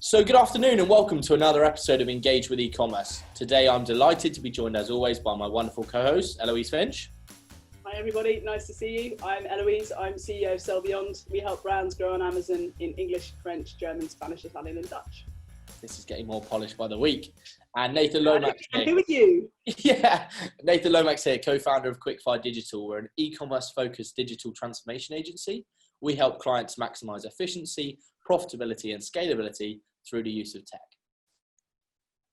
So good afternoon and welcome to another episode of Engage with E-Commerce. Today I'm delighted to be joined as always by my wonderful co-host, Eloise Finch. Hi everybody, nice to see you. I'm Eloise, I'm CEO of Sell Beyond. We help brands grow on Amazon in English, French, German, Spanish, Italian and Dutch. This is getting more polished by the week. And Nathan Lomax here. Who are you? Yeah, Nathan Lomax here, co-founder of Quickfire Digital. We're an e-commerce focused digital transformation agency. We help clients maximize efficiency, profitability and scalability through the use of tech.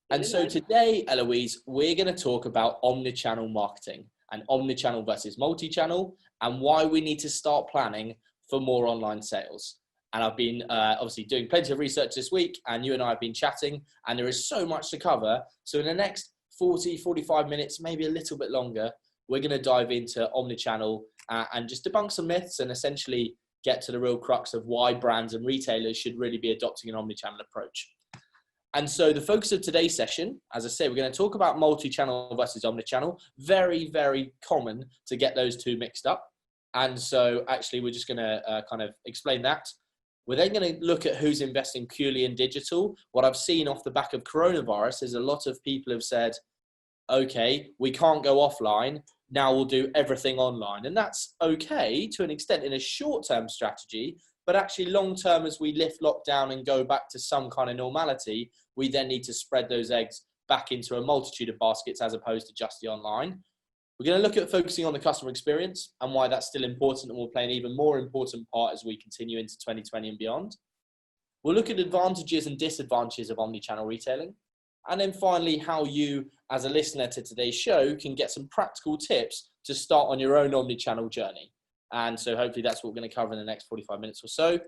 And so today, Eloise, we're going to talk about omnichannel marketing and omnichannel versus multi-channel and why we need to start planning for more online sales. And I've been obviously doing plenty of research this week and you and I have been chatting and there is so much to cover. So in the next 40, 45 minutes, maybe a little bit longer, we're going to dive into omnichannel and just debunk some myths and essentially get to the real crux of why brands and retailers should really be adopting an omnichannel approach. And so the focus of today's session, as I say, we're going to talk about multi-channel versus omnichannel. Very, very common to get those two mixed up. And so actually we're just going to kind of explain that. We're then going to look at who's investing purely in digital. What I've seen off the back of coronavirus is a lot of people have said, okay, we can't go offline. Now we'll do everything online. And that's okay to an extent in a short-term strategy, but actually long-term as we lift lockdown and go back to some kind of normality, we then need to spread those eggs back into a multitude of baskets as opposed to just the online. We're going to look at focusing on the customer experience and why that's still important and will play an even more important part as we continue into 2020 and beyond. We'll look at advantages and disadvantages of omnichannel retailing. And then finally, how you, as a listener to today's show, can get some practical tips to start on your own omnichannel journey. And so hopefully that's what we're going to cover in the next 45 minutes or so.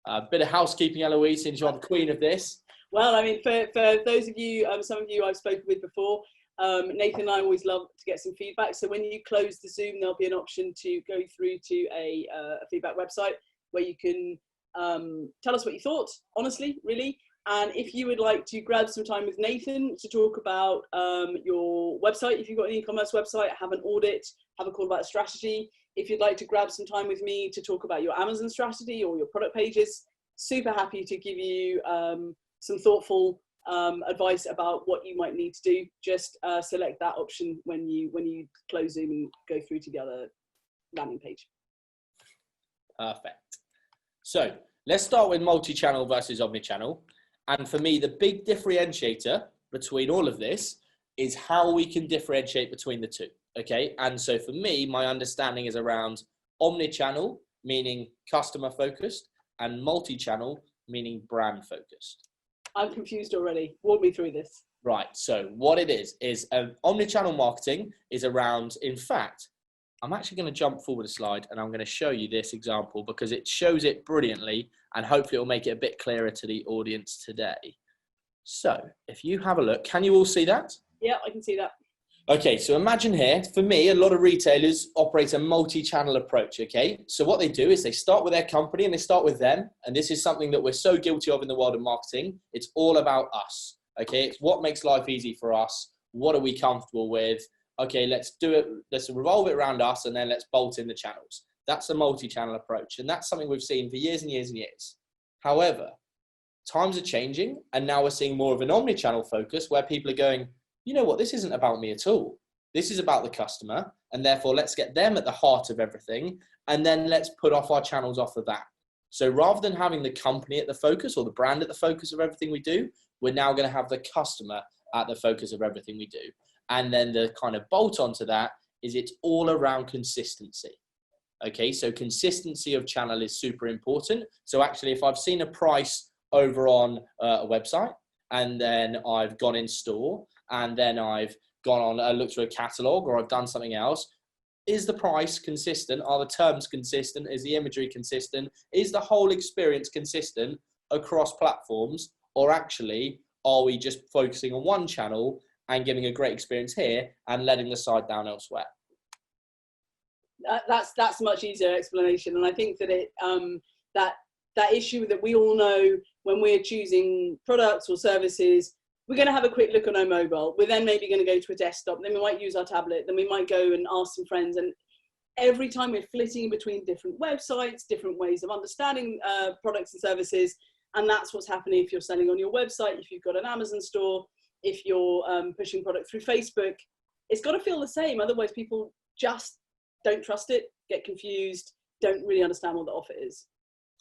A bit of housekeeping, Eloise, since you're the queen of this. Well, I mean, for those of you, some of you I've spoken with before, Nathan and I always love to get some feedback. So when you close the Zoom, there'll be an option to go through to a feedback website where you can tell us what you thought, honestly, really. And if you would like to grab some time with Nathan to talk about your website, if you've got an e-commerce website, have an audit, have a call about a strategy. If you'd like to grab some time with me to talk about your Amazon strategy or your product pages, super happy to give you some thoughtful advice about what you might need to do. Just select that option when you close Zoom and go through to the other landing page. Perfect. So let's start with multi-channel versus omnichannel. And for me, the big differentiator between all of this is how we can differentiate between the two. Okay. And so for me, my understanding is around omnichannel, meaning customer focused, and multi-channel, meaning brand focused. I'm confused already. Walk me through this. Right. So what it is omnichannel marketing is around, in fact, I'm actually going to jump forward a slide and I'm going to show you this example because it shows it brilliantly and hopefully it'll make it a bit clearer to the audience today. So if you have a look, can you all see that? Yeah, I can see that. Okay, so imagine here, for me, a lot of retailers operate a multi-channel approach, okay? So what they do is they start with their company and they start with them. And this is something that we're so guilty of in the world of marketing. It's all about us, okay? It's what makes life easy for us. What are we comfortable with? Okay, let's do it. Let's revolve it around us and then let's bolt in the channels. That's a multi-channel approach. And that's something we've seen for years and years and years. However, times are changing and now we're seeing more of an omni-channel focus where people are going, you know what, this isn't about me at all. This is about the customer and therefore let's get them at the heart of everything and then let's put off our channels off of that. So rather than having the company at the focus or the brand at the focus of everything we do, we're now going to have the customer at the focus of everything we do. And then the kind of bolt onto that is it's all around consistency. Okay, so consistency of channel is super important. So actually, if I've seen a price over on a website and then I've gone in store and then I've gone on, looked through a catalog or I've done something else, is the price consistent? Are the terms consistent? Is the imagery consistent? Is the whole experience consistent across platforms? Or actually, are we just focusing on one channel and giving a great experience here and letting the side down elsewhere? That's a much easier explanation. And I think that that issue that we all know when we're choosing products or services, we're going to have a quick look on our mobile. We're then maybe going to go to a desktop. Then we might use our tablet. Then we might go and ask some friends. And every time we're flitting between different websites, different ways of understanding products and services, And that's what's happening if you're selling on your website, if you've got an Amazon store, if you're pushing product through Facebook. It's got to feel the same. Otherwise, people just don't trust it, get confused, don't really understand what the offer is.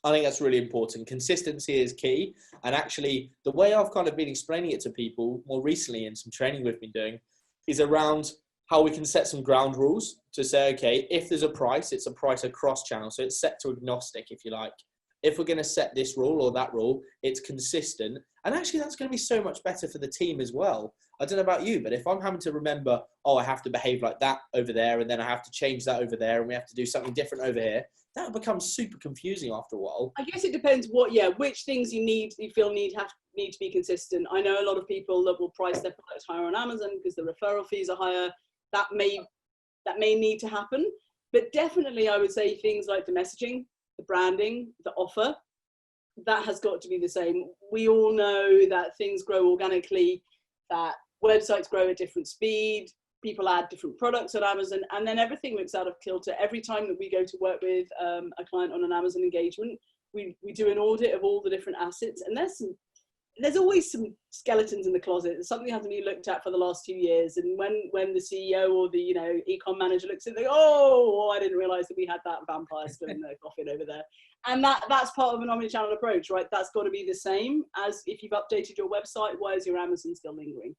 I think that's really important. Consistency is key. And actually, the way I've kind of been explaining it to people more recently in some training we've been doing is around how we can set some ground rules to say, okay, if there's a price, it's a price across channel. So it's sector agnostic, if you like. If we're going to set this rule or that rule, it's consistent. And actually, that's going to be so much better for the team as well. I don't know about you, but if I'm having to remember, oh, I have to behave like that over there, and then I have to change that over there, and we have to do something different over here, that becomes super confusing after a while. I guess it depends which things you feel need to be consistent. I know a lot of people that will price their products higher on Amazon because the referral fees are higher. That may need to happen, but definitely I would say things like the messaging, the branding, the offer, that has got to be the same. We all know that things grow organically, that websites grow at different speed, people add different products on Amazon, and then everything looks out of kilter. Every time that we go to work with a client on an Amazon engagement, we do an audit of all the different assets, and there's always some skeletons in the closet. Something hasn't been looked at for the last 2 years, and when the CEO or the ecom manager looks at it, they go, oh, I didn't realize that we had that vampire still in the coffin over there. And that's part of an omnichannel approach, right? That's got to be the same as if you've updated your website. Why is your Amazon still lingering?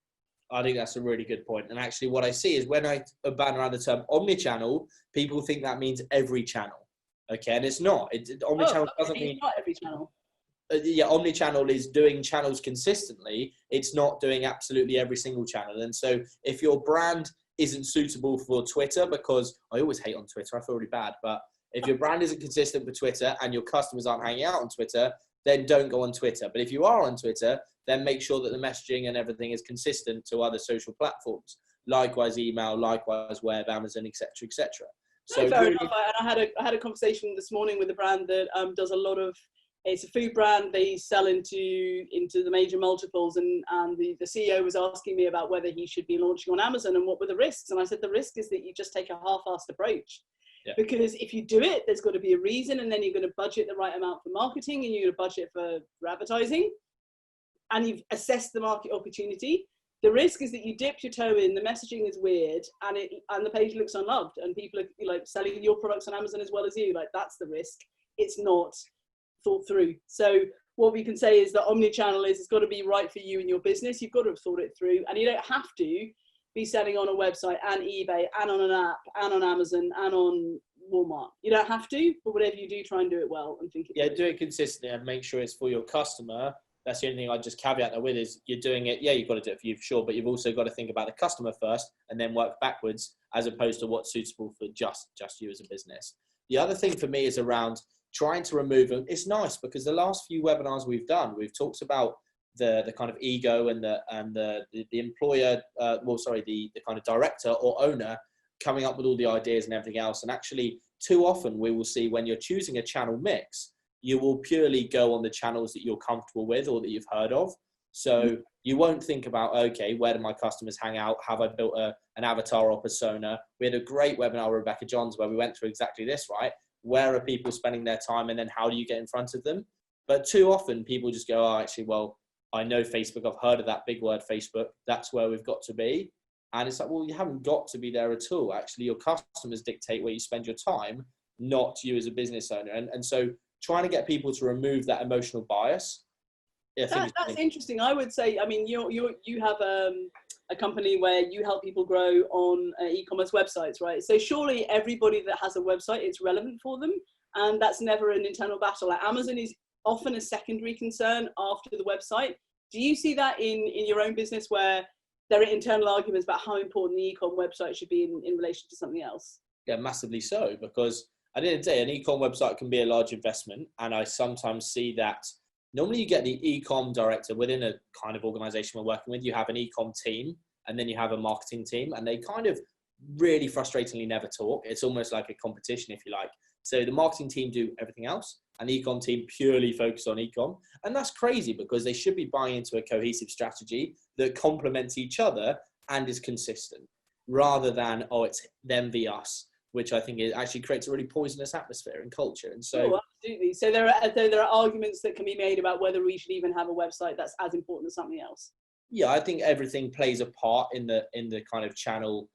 I think that's a really good point. And actually what I see is when I ban around the term omnichannel, people think that means every channel. Okay, and it's not. Omnichannel doesn't mean not every channel. Yeah, omnichannel is doing channels consistently. It's not doing absolutely every single channel. And so if your brand isn't suitable for Twitter, because I always hate on Twitter, I feel really bad, but if your brand isn't consistent for Twitter and your customers aren't hanging out on Twitter, then don't go on Twitter. But if you are on Twitter, then make sure that the messaging and everything is consistent to other social platforms. Likewise email, likewise web, Amazon, etc., etc. So fair enough. I had a conversation this morning with a brand that does a lot of. It's a food brand. They sell into the major multiples, and the CEO was asking me about whether he should be launching on Amazon and what were the risks. And I said the risk is that you just take a half-assed approach. Yeah. Because if you do it, there's got to be a reason, and then you're going to budget the right amount for marketing, and you're going to budget for advertising, and you've assessed the market opportunity. The risk is that you dip your toe in, the messaging is weird, and the page looks unloved, and people are like selling your products on Amazon as well as you. Like, that's the risk. It's not thought through. So what we can say is that omnichannel it's got to be right for you and your business. You've got to have thought it through, and you don't have to be selling on a website and eBay and on an app and on Amazon and on Walmart. You don't have to, but whatever you do, try and do it well and think it do it consistently and make sure it's for your customer. That's the only thing I'd just caveat that with is you're doing it. Yeah, you've got to do it for you, sure, but you've also got to think about the customer first and then work backwards as opposed to what's suitable for just you as a business. The other thing for me is around trying to remove them. It's nice because the last few webinars we've done, we've talked about the kind of ego and the employer, the kind of director or owner coming up with all the ideas and everything else. And actually, too often we will see when you're choosing a channel mix, you will purely go on the channels that you're comfortable with or that you've heard of. So you won't think about, okay, where do my customers hang out? Have I built an avatar or persona? We had a great webinar with Rebecca Johns where we went through exactly this, right? Where are people spending their time, and then how do you get in front of them? But too often people just go, oh, actually, well, I know Facebook. I've heard of that big word, Facebook. That's where we've got to be. And it's like, well, you haven't got to be there at all. Actually, your customers dictate where you spend your time, not you as a business owner. And so trying to get people to remove that emotional bias. That's interesting. I would say, I mean, you have a company where you help people grow on e-commerce websites, right? So surely everybody that has a website, it's relevant for them. And that's never an internal battle. Like Amazon is often a secondary concern after the website. Do you see that in your own business where there are internal arguments about how important the e-com website should be in relation to something else? Yeah, massively so, because at the end of the day, an e-com website can be a large investment. And I sometimes see that normally you get the e-com director within a kind of organization we're working with. You have an e-com team and then you have a marketing team, and they kind of really frustratingly never talk. It's almost like a competition, if you like. So the marketing team do everything else and the e-com team purely focus on e-com. And that's crazy because they should be buying into a cohesive strategy that complements each other and is consistent rather than, oh, it's them v us. which I think it actually creates a really poisonous atmosphere and culture. And so, oh, absolutely. So there are arguments that can be made about whether we should even have a website that's as important as something else. yeah, I think everything plays a part in the kind of channel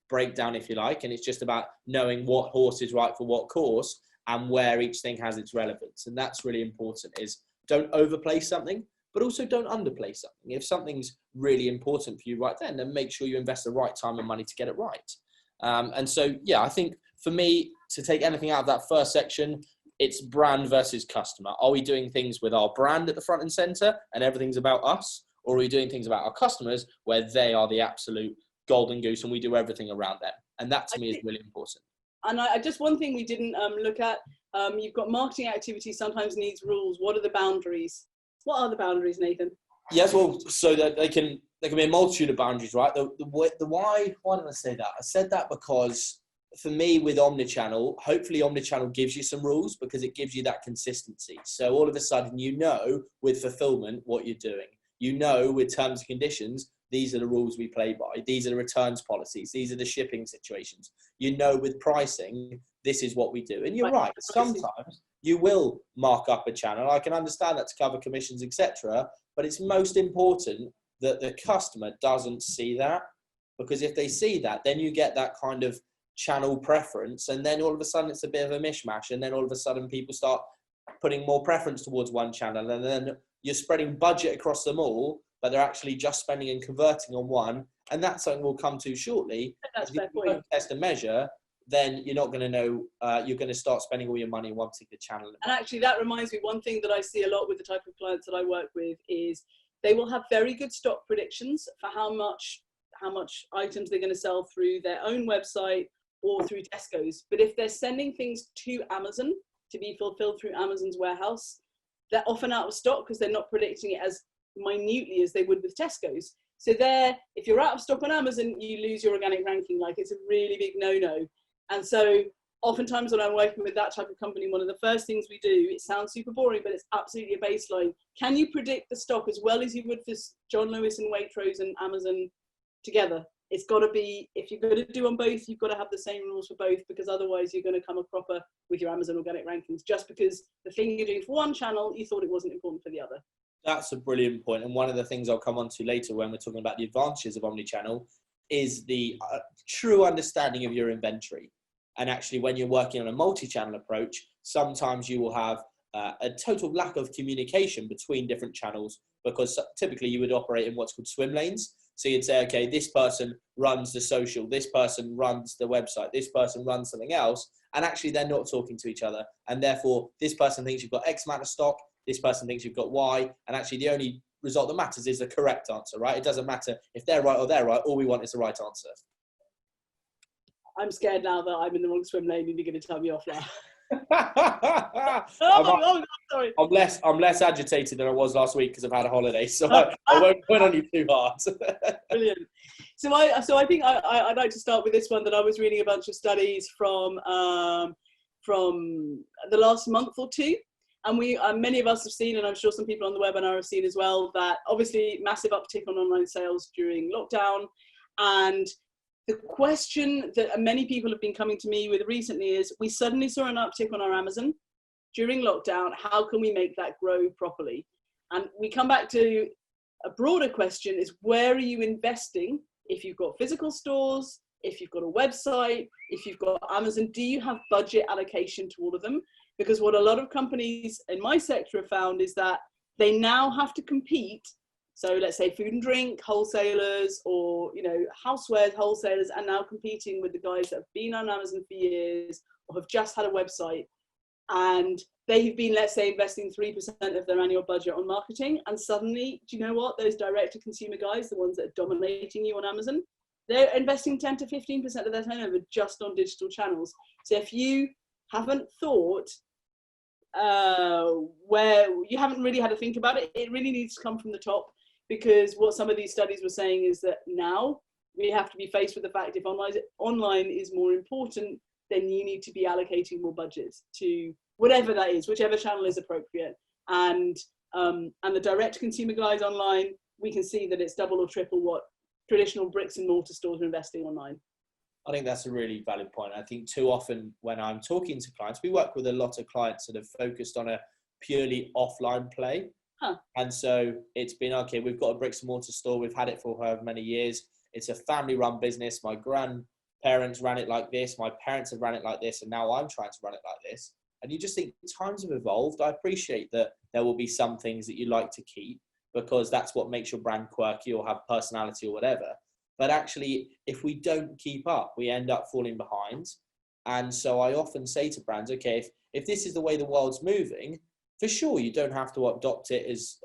breakdown, if you like, and it's just about knowing what horse is right for what course and where each thing has its relevance. And that's really important, is don't overplay something, but also don't underplay something. If something's really important for you right then make sure you invest the right time and money to get it right. And so, yeah, I think for me, to take anything out of that first section, it's brand versus customer. Are we doing things with our brand at the front and center and everything's about us? Or are we doing things about our customers where they are the absolute golden goose and we do everything around them? And that to me is really important. And just one thing we didn't look at, you've got marketing activity sometimes needs rules. What are the boundaries? What are the boundaries, Nathan? Yes, well, so that they can be a multitude of boundaries, right? The why did I say that? I said that because for me with Omnichannel, hopefully Omnichannel gives you some rules because it gives you that consistency. So all of a sudden, you know, with fulfillment, what you're doing. You know, with terms and conditions, these are the rules we play by. These are the returns policies. These are the shipping situations. You know, with pricing, this is what we do. And you're right. Sometimes you will mark up a channel. I can understand that to cover commissions, etc. But it's most important that the customer doesn't see that, because if they see that, then you get that kind of channel preference, and then all of a sudden it's a bit of a mishmash, and then all of a sudden people start putting more preference towards one channel, and then you're spreading budget across them all, but they're actually just spending and converting on one, and that's something we'll come to shortly. That's if you don't test and measure, then you're not going to know, you're going to start spending all your money in one particular channel. And actually that reminds me, one thing that I see a lot with the type of clients that I work with is they will have very good stock predictions for how much items they're going to sell through their own website or through Tesco's. But if they're sending things to Amazon to be fulfilled through Amazon's warehouse, they're often out of stock because they're not predicting it as minutely as they would with Tesco's. So if you're out of stock on Amazon, you lose your organic ranking. Like, it's a really big no-no. And so oftentimes when I'm working with that type of company, one of the first things we do, it sounds super boring, but it's absolutely a baseline. Can you predict the stock as well as you would for John Lewis and Waitrose and Amazon together? It's got to be, if you're going to do on both, you've got to have the same rules for both, because otherwise you're going to come a cropper with your Amazon organic rankings, just because the thing you're doing for one channel, you thought it wasn't important for the other. That's a brilliant point. And one of the things I'll come on to later when we're talking about the advantages of omnichannel is the true understanding of your inventory. And actually, when you're working on a multi-channel approach, sometimes you will have a total lack of communication between different channels, because typically you would operate in what's called swim lanes. So you'd say, okay, this person runs the social, this person runs the website, this person runs something else, and actually they're not talking to each other. And therefore, this person thinks you've got X amount of stock, this person thinks you've got Y, and actually the only result that matters is the correct answer, right? It doesn't matter if they're right or they're right, all we want is the right answer. I'm scared now that I'm in the wrong swim lane and you're going to tell me off now. Sorry. I'm less agitated than I was last week because I've had a holiday, so I won't point on you too hard. Brilliant. So I think I'd like to start with this one, that I was reading a bunch of studies from the last month or two, and many of us have seen, and I'm sure some people on the webinar have seen as well, that obviously massive uptick on online sales during lockdown. And the question that many people have been coming to me with recently is, we suddenly saw an uptick on our Amazon during lockdown. How can we make that grow properly? And we come back to a broader question, is where are you investing? If you've got physical stores, if you've got a website, if you've got Amazon, do you have budget allocation to all of them? Because what a lot of companies in my sector have found is that they now have to compete. So let's say food and drink wholesalers, or, you know, housewares wholesalers are now competing with the guys that have been on Amazon for years or have just had a website, and they've been, let's say, investing 3% of their annual budget on marketing. And suddenly, do you know what? Those direct to consumer guys, the ones that are dominating you on Amazon, they're investing 10 to 15% of their turnover just on digital channels. So if you haven't thought, where you haven't really had to think about it, it really needs to come from the top. Because what some of these studies were saying is that now we have to be faced with the fact, if online is more important, then you need to be allocating more budgets to whatever that is, whichever channel is appropriate. And the direct consumer guys online, we can see that it's double or triple what traditional bricks and mortar stores are investing online. I think that's a really valid point. I think too often when I'm talking to clients, we work with a lot of clients that have focused on a purely offline play. And so it's been, okay, we've got a bricks and mortar store. We've had it for however many years. It's a family run business. My grandparents ran it like this. My parents have ran it like this. And now I'm trying to run it like this. And you just think times have evolved. I appreciate that there will be some things that you like to keep because that's what makes your brand quirky or have personality or whatever. But actually, if we don't keep up, we end up falling behind. And so I often say to brands, okay, if this is the way the world's moving, for sure, you don't have to adopt it as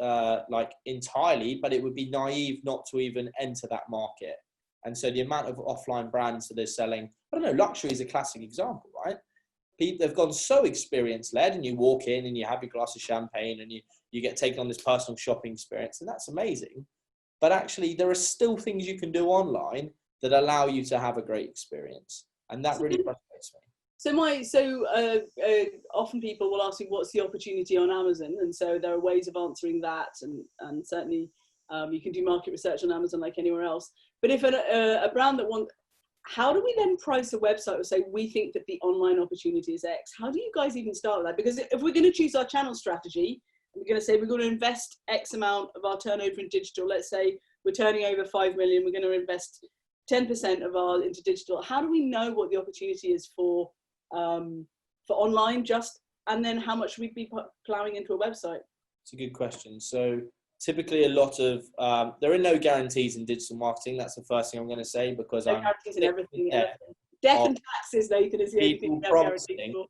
like entirely, but it would be naive not to even enter that market. And so the amount of offline brands that are selling, I don't know, luxury is a classic example, right? People, they've gone so experience-led, and you walk in and you have your glass of champagne and you get taken on this personal shopping experience, and that's amazing. But actually, there are still things you can do online that allow you to have a great experience. And that really frustrates me. Often people will ask me, what's the opportunity on Amazon? And so there are ways of answering that. And certainly you can do market research on Amazon like anywhere else. But if a brand that wants, how do we then price a website or say, we think that the online opportunity is X? How do you guys even start with that? Because if we're going to choose our channel strategy, we're going to say we're going to invest X amount of our turnover in digital. Let's say we're turning over 5 million. We're going to invest 10% of our into digital. How do we know what the opportunity is for online and then how much we'd be plowing into a website? It's a good question. So typically a lot of, there are no guarantees in digital marketing. That's the first thing I'm going to say because no guarantees in everything. Death and taxes, Nathan, is the only thing we have guarantees for.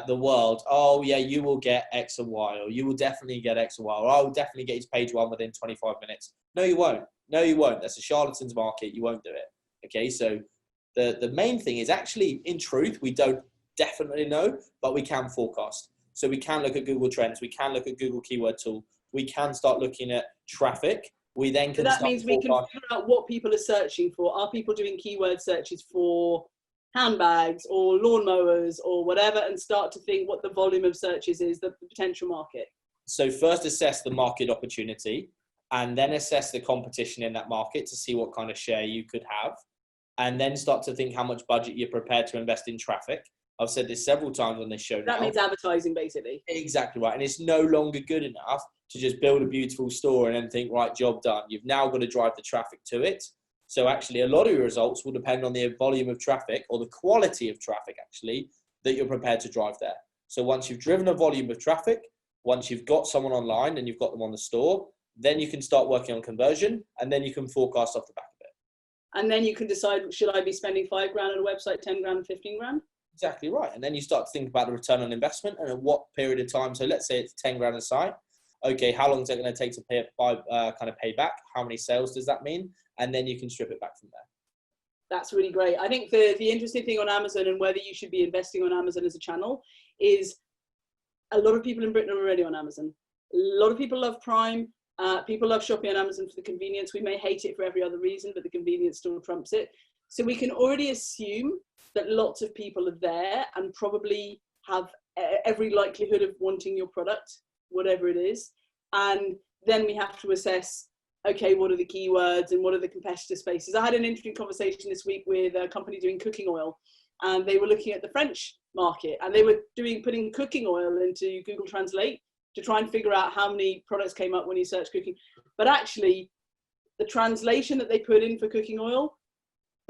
The world, oh yeah, you will get X and Y, or you will definitely get X and Y, or I will definitely get you to page 1 within 25 minutes. No, you won't. No, you won't. That's a charlatan's market. You won't do it. Okay, so the main thing is actually, in truth, we don't definitely know, but we can forecast. So we can look at Google Trends. We can look at Google Keyword Tool. We can start looking at traffic. We then can. So that means we can figure out what people are searching for. Are people doing keyword searches for handbags or lawnmowers or whatever, and start to think what the volume of searches is, the potential market? So first assess the market opportunity and then assess the competition in that market to see what kind of share you could have. And then start to think how much budget you're prepared to invest in traffic. I've said this several times on this show now. That means advertising, basically. Exactly right. And it's no longer good enough to just build a beautiful store and then think, right, job done. You've now got to drive the traffic to it. So actually, a lot of your results will depend on the volume of traffic or the quality of traffic, actually, that you're prepared to drive there. So once you've driven a volume of traffic, once you've got someone online and you've got them on the store, then you can start working on conversion, and then you can forecast off the back of it. And then you can decide, should I be spending $5 grand on a website, 10 grand, 15 grand? Exactly right. And then you start to think about the return on investment and at what period of time. So let's say it's 10 grand a site. Okay, how long is it going to take to pay back? How many sales does that mean? And then you can strip it back from there. That's really great. I think the interesting thing on Amazon and whether you should be investing on Amazon as a channel is a lot of people in Britain are already on Amazon. A lot of people love Prime. People love shopping on Amazon for the convenience. We may hate it for every other reason, but the convenience still trumps it. So we can already assume that lots of people are there and probably have every likelihood of wanting your product, whatever it is. And then we have to assess, okay, what are the keywords and what are the competitor spaces? I had an interesting conversation this week with a company doing cooking oil, and they were looking at the French market, and they were putting cooking oil into Google Translate to try and figure out how many products came up when you search cooking. But actually, the translation that they put in for cooking oil,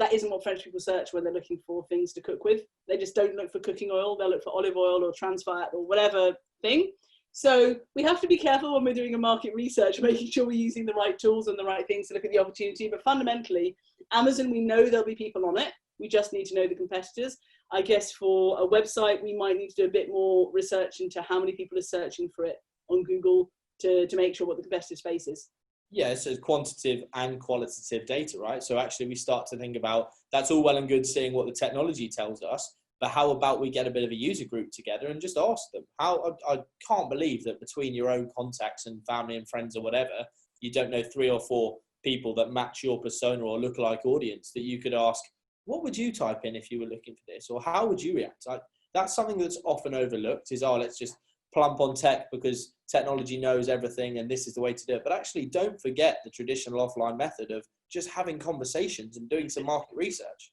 that isn't what French people search when they're looking for things to cook with. They just don't look for cooking oil. They'll look for olive oil or trans fat or whatever thing. So we have to be careful when we're doing a market research, making sure we're using the right tools and the right things to look at the opportunity. But fundamentally, Amazon, we know there'll be people on it. We just need to know the competitors. I guess for a website, we might need to do a bit more research into how many people are searching for it on Google to make sure what the competitive space is. Yeah, so it's quantitative and qualitative data, right? So actually we start to think about, that's all well and good seeing what the technology tells us, but how about we get a bit of a user group together and just ask them? I can't believe that between your own contacts and family and friends or whatever, you don't know 3 or 4 people that match your persona or lookalike audience that you could ask, what would you type in if you were looking for this? Or how would you react? That's something that's often overlooked is, oh, let's just plump on tech because technology knows everything and this is the way to do it. But actually don't forget the traditional offline method of just having conversations and doing some market research.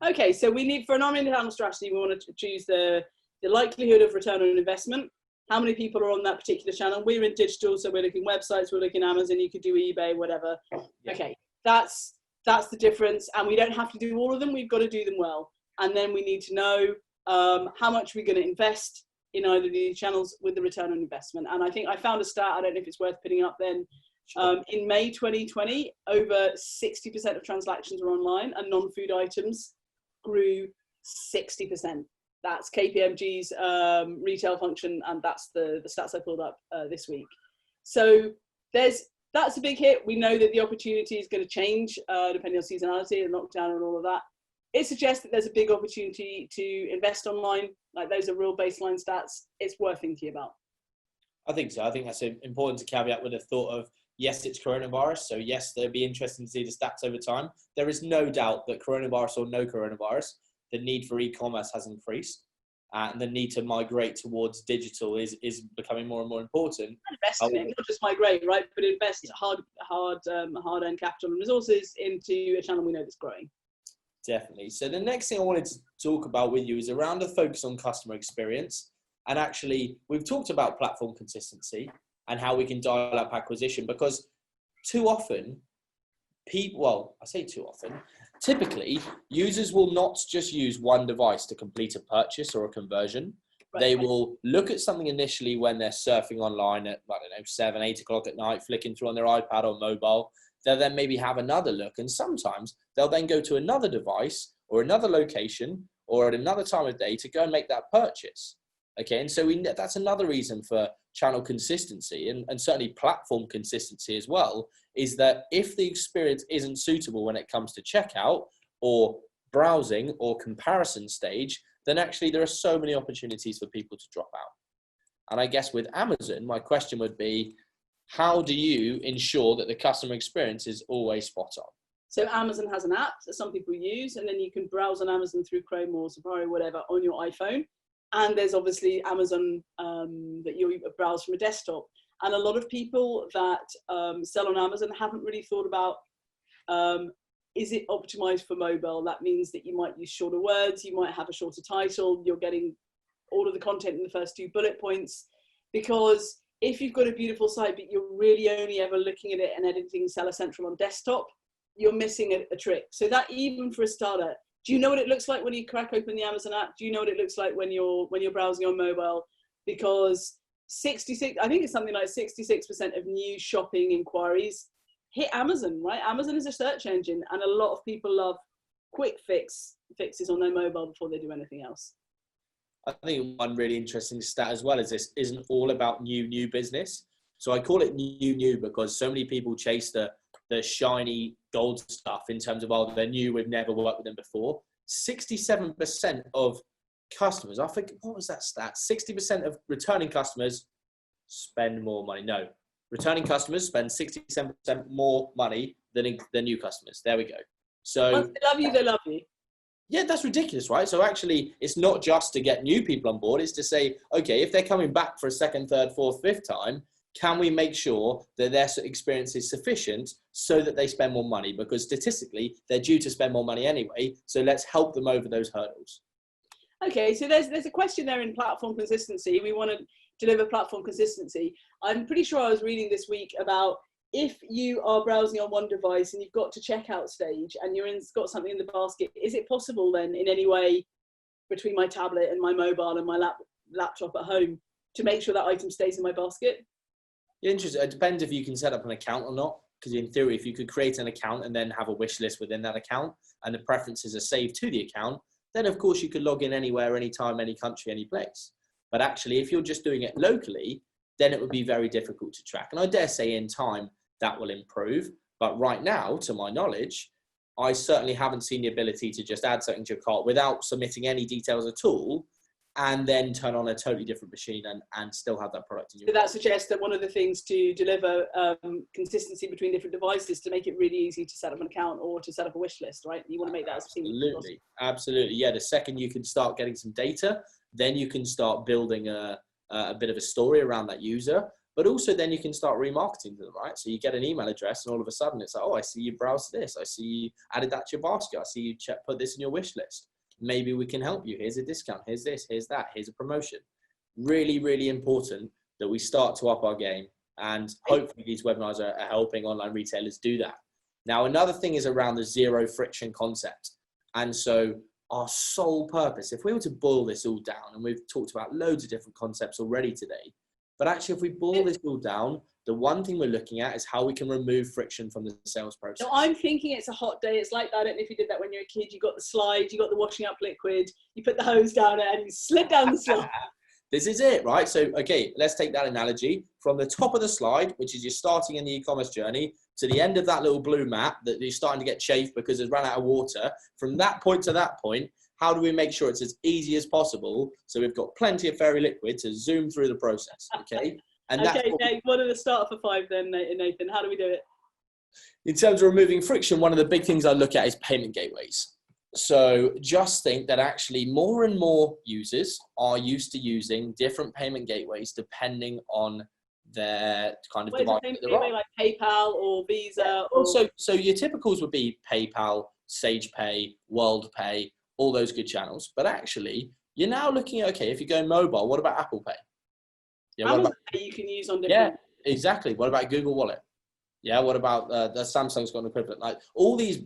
Okay, so we need, for an omnichannel strategy, we want to choose the likelihood of return on investment. How many people are on that particular channel? We're in digital, so we're looking websites, we're looking Amazon, you could do eBay, whatever. Yeah. Okay, that's the difference. And we don't have to do all of them, we've got to do them well. And then we need to know how much we're going to invest in either of these channels with the return on investment. And I think I found a stat, I don't know if it's worth putting up then. In May 2020, over 60% of transactions were online and non-food items grew 60%. That's KPMG's retail function, and that's the stats I pulled up this week. So that's a big hit. We know that the opportunity is going to change depending on seasonality and lockdown and all of that. It suggests that there's a big opportunity to invest online. Like, those are real baseline stats. It's worth thinking about. I think so. I think that's important to caveat with the thought of, yes, it's coronavirus. So yes, it'll be interesting to see the stats over time. There is no doubt that coronavirus or no coronavirus, the need for e-commerce has increased, and the need to migrate towards digital is becoming more and more important. Invest in it, not just migrate, right? But invest hard-earned capital and resources into a channel we know that's growing. Definitely. So the next thing I wanted to talk about with you is around the focus on customer experience. And actually, we've talked about platform consistency and how we can dial up acquisition, because too often, typically users will not just use one device to complete a purchase or a conversion. Right. They will look at something initially when they're surfing online at, 7, 8 o'clock at night, flicking through on their iPad or mobile. They'll then maybe have another look, and sometimes they'll then go to another device or another location or at another time of day to go and make that purchase. Okay, and so that's another reason for channel consistency and certainly platform consistency as well, is that if the experience isn't suitable when it comes to checkout or browsing or comparison stage, then actually there are so many opportunities for people to drop out. And I guess with Amazon, my question would be, how do you ensure that the customer experience is always spot on? So Amazon has an app that some people use, and then you can browse on Amazon through Chrome or Safari or whatever on your iPhone. And there's obviously Amazon that you browse from a desktop. And a lot of people that sell on Amazon haven't really thought about, is it optimized for mobile? That means that you might use shorter words, you might have a shorter title, you're getting all of the content in the first 2 bullet points. Because if you've got a beautiful site, but you're really only ever looking at it and editing Seller Central on desktop, you're missing a trick. So that, even for a starter, do you know what it looks like when you crack open the Amazon app? Do you know what it looks like when you're browsing on mobile? Because I think it's something like 66% of new shopping inquiries hit Amazon, right? Amazon is a search engine, and a lot of people love quick fixes on their mobile before they do anything else. I think one really interesting stat as well is this isn't all about new business. So I call it new because so many people chase the shiny gold stuff in terms of, oh, they're new, we've never worked with them before. 67% of customers, I think, what was that stat? 60% of returning customers spend more money. No, returning customers spend 67% more money than new customers. There we go. So once they love you, they love you. Yeah, that's ridiculous, right? So actually, it's not just to get new people on board. It's to say, okay, if they're coming back for a second, third, fourth, fifth time, can we make sure that their experience is sufficient so that they spend more money? Because statistically, they're due to spend more money anyway. So let's help them over those hurdles. Okay, so there's a question there in platform consistency. We want to deliver platform consistency. I'm pretty sure I was reading this week about, if you are browsing on one device and you've got to checkout stage and got something in the basket, is it possible then in any way between my tablet and my mobile and my laptop at home to make sure that item stays in my basket? Yeah, interesting. It depends if you can set up an account or not. Because in theory, if you could create an account and then have a wish list within that account and the preferences are saved to the account, then of course you could log in anywhere, anytime, any country, any place. But actually, if you're just doing it locally, then it would be very difficult to track. And I dare say in time that will improve. But right now, to my knowledge, I certainly haven't seen the ability to just add something to your cart without submitting any details at all, and then turn on a totally different machine and still have that product in your cart. So that suggests that one of the things to deliver consistency between different devices, to make it really easy to set up an account or to set up a wish list, right? You want to make that as seamless as possible. Absolutely. Yeah, the second you can start getting some data, then you can start building a bit of a story around that user. but also then you can start remarketing to them, right? So you get an email address and all of a sudden it's like, oh, I see you browsed this. I see you added that to your basket. I see you put this in your wish list. Maybe we can help you. Here's a discount. Here's this, here's that, here's a promotion. Really, really important that we start to up our game. And hopefully these webinars are helping online retailers do that. Now, another thing is around the zero friction concept. And so our sole purpose, if we were to boil this all down, and we've talked about loads of different concepts already today, but actually if we boil this all down, the one thing we're looking at is how we can remove friction from the sales process. So I'm thinking it's a hot day. It's like that. I don't know if you did that when you were a kid. You got the slide, you got the washing up liquid, you put the hose down it and you slid down the slide. This is it, right? So, okay, let's take that analogy from the top of the slide, which is you're starting in the e-commerce journey, to the end of that little blue map that you're starting to get chafed because it's run out of water. From that point to that point, how do we make sure it's as easy as possible so we've got plenty of fairy liquid to zoom through the process, okay? And okay, Nate, what are the start for 5 then, Nathan? How do we do it? In terms of removing friction, one of the big things I look at is payment gateways. So just think that actually more and more users are used to using different payment gateways depending on their kind of device. Gateway, like PayPal or Visa? Yeah. Or... So your typicals would be PayPal, SagePay, WorldPay, all those good channels. But actually, you're now looking at, okay, if you go mobile, what about Apple Pay? Yeah, Amazon Pay you can use on different... Yeah, exactly. What about Google Wallet? Yeah, what about the Samsung's got an equivalent? Like all these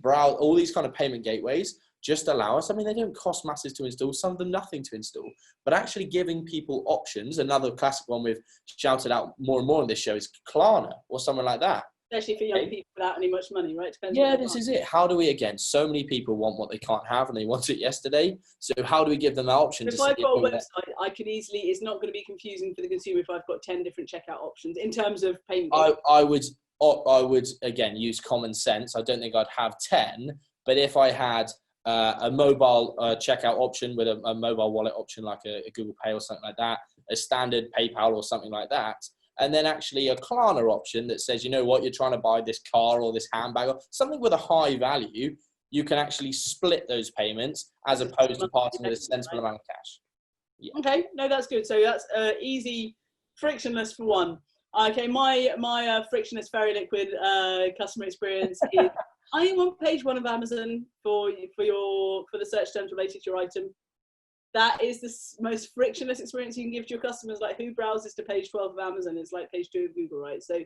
kind of payment gateways just allow us, I mean, they don't cost masses to install, some of them nothing to install, but actually giving people options. Another classic one we've shouted out more and more on this show is Klarna or something like that. Especially for young people without any much money, right? Depends this is it. How do we, again, so many people want what they can't have and they want it yesterday. So how do we give them that option? If I've got a website, I could easily, it's not going to be confusing for the consumer if I've got 10 different checkout options in terms of payment. I would, again, use common sense. I don't think I'd have 10, but if I had a mobile checkout option with a mobile wallet option like a Google Pay or something like that, a standard PayPal or something like that, and then actually a Klarna option that says, you know what, you're trying to buy this car or this handbag or something with a high value, you can actually split those payments as opposed to parting with a sensible amount of cash. Yeah. Okay, no, that's good. So that's easy, frictionless for one. Okay, my frictionless fairy liquid customer experience is I am on page 1 of Amazon for the search terms related to your item. That is the most frictionless experience you can give to your customers. Like, who browses to page 12 of Amazon? It's like page 2 of Google, right? So